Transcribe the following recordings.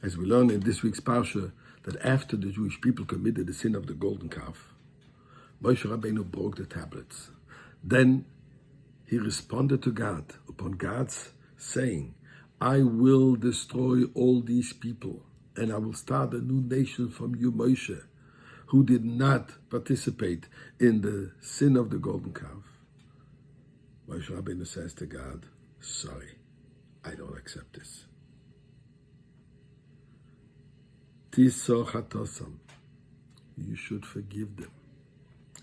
As we learn in this week's Parsha, that after the Jewish people committed the sin of the golden calf, Moshe Rabbeinu broke the tablets. Then he responded to God upon God's saying, I will destroy all these people, and I will start a new nation from you, Moshe, who did not participate in the sin of the golden calf. Moshe Rabbeinu says to God, sorry, I don't accept this. Tiso chatosam, you should forgive them.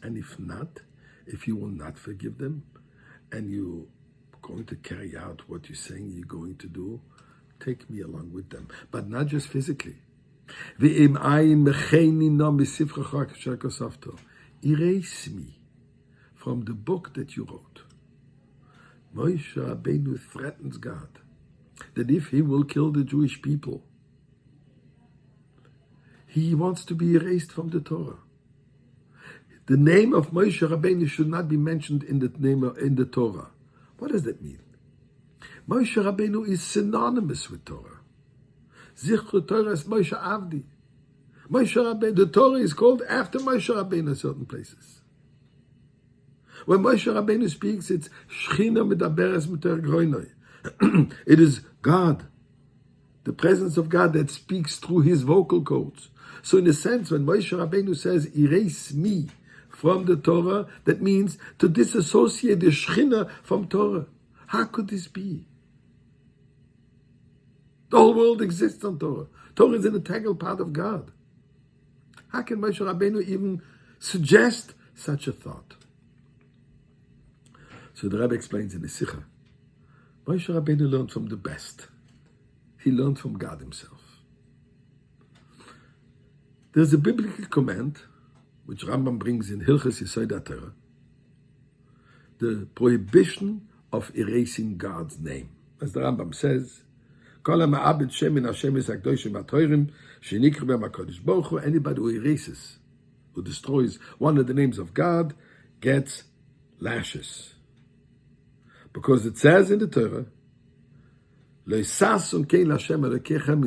And if not, if you will not forgive them, and you're going to carry out what you're saying you're going to do, take me along with them. But not just physically. Erase me from the book that you wrote. Moshe Rabbeinu threatens God that if he will kill the Jewish people, he wants to be erased from the Torah. The name of Moshe Rabbeinu should not be mentioned in the Torah. What does that mean? Moshe Rabbeinu is synonymous with Torah. Zichru Torah is Moshe Avdi. Moshe Rabbeinu, the Torah is called after Moshe Rabbeinu in certain places. When Moshe Rabbeinu speaks, it's Shechina medaberes mitor groinoi. It is God, the presence of God that speaks through his vocal cords. So in a sense, when Moshe Rabbeinu says, erase me from the Torah, that means to disassociate the Shechina from Torah. How could this be? The whole world exists on Torah. Torah is an integral part of God. How can Moshe Rabbeinu even suggest such a thought? So the Rebbe explains in the Sikha, Moshe Rabbeinu learned from the best. He learned from God himself. There's a biblical command, which Rambam brings in Hilchos Yesod HaTorah, the prohibition of erasing God's name. As the Rambam says, anybody who erases, who destroys one of the names of God, gets lashes. Because it says in the Torah, in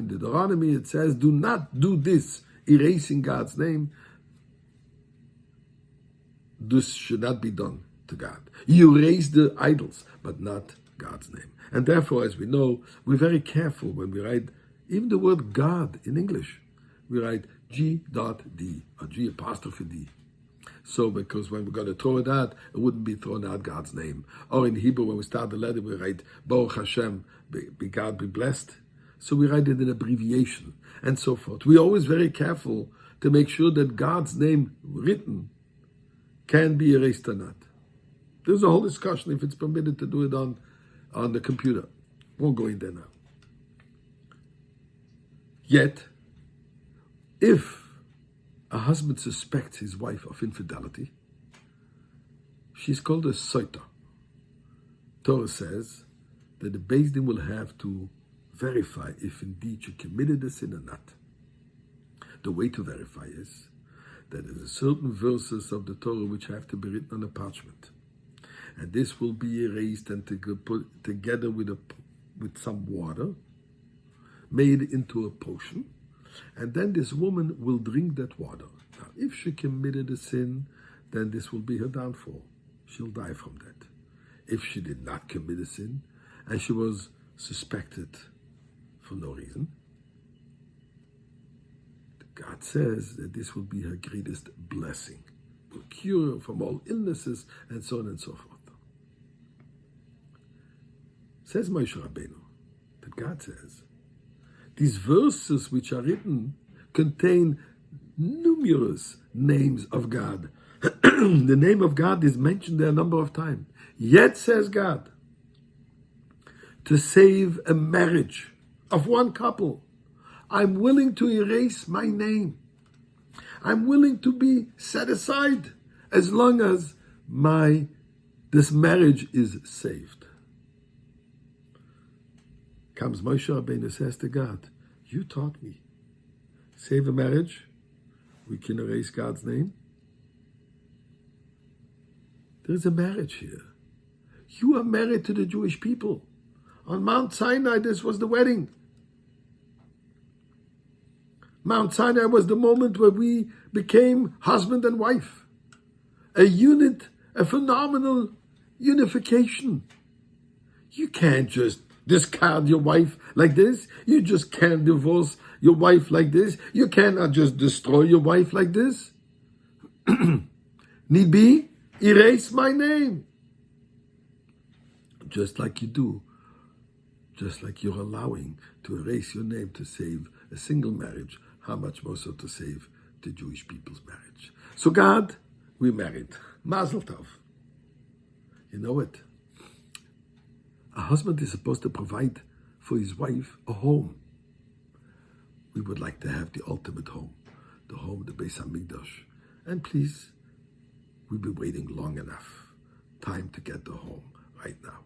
Deuteronomy it says, do not do this, erasing God's name. This should not be done to God. You erase the idols, but not God's name. And therefore, as we know, we're very careful when we write even the word God in English. We write G.D or G apostrophe D. So, because when we're going to throw it out, it wouldn't be thrown out God's name. Or in Hebrew, when we start the letter, we write Baruch Hashem, be God be blessed. So we write it in abbreviation and so forth. We're always very careful to make sure that God's name written can be erased or not. There's a whole discussion if it's permitted to do it on the computer. Won't go in there now. Yet, if a husband suspects his wife of infidelity, she's called a soita. Torah says that the Beis Din will have to verify if indeed she committed the sin or not. The way to verify is that there are certain verses of the Torah which have to be written on a parchment. And this will be erased and put together with some water, made into a potion. And then this woman will drink that water. Now, if she committed a sin, then this will be her downfall. She'll die from that. If she did not commit a sin, and she was suspected for no reason, God says that this will be her greatest blessing. Will cure her from all illnesses and so on and so forth. Says Moshe Rabbeinu, that God says, these verses which are written contain numerous names of God. The name of God is mentioned there a number of times. Yet, says God, to save a marriage of one couple, I'm willing to erase my name. I'm willing to be set aside as long as this marriage is saved. Comes Moshe Rabbeinu, says to God, you taught me. Save a marriage, we can erase God's name. There's a marriage here. You are married to the Jewish people. On Mount Sinai, this was the wedding. Mount Sinai was the moment where we became husband and wife. A unit, a phenomenal unification. You can't just discard your wife like this. You just can't divorce your wife like this. You cannot just destroy your wife like this. Need be, erase my name. Just like you do. Just like you're allowing to erase your name to save a single marriage, how much more so to save the Jewish people's marriage. So God, we married. Mazel tov. You know it. A husband is supposed to provide for his wife a home. We would like to have the ultimate home, the Beis Hamikdash. And please, we've been waiting long enough. Time to get the home right now.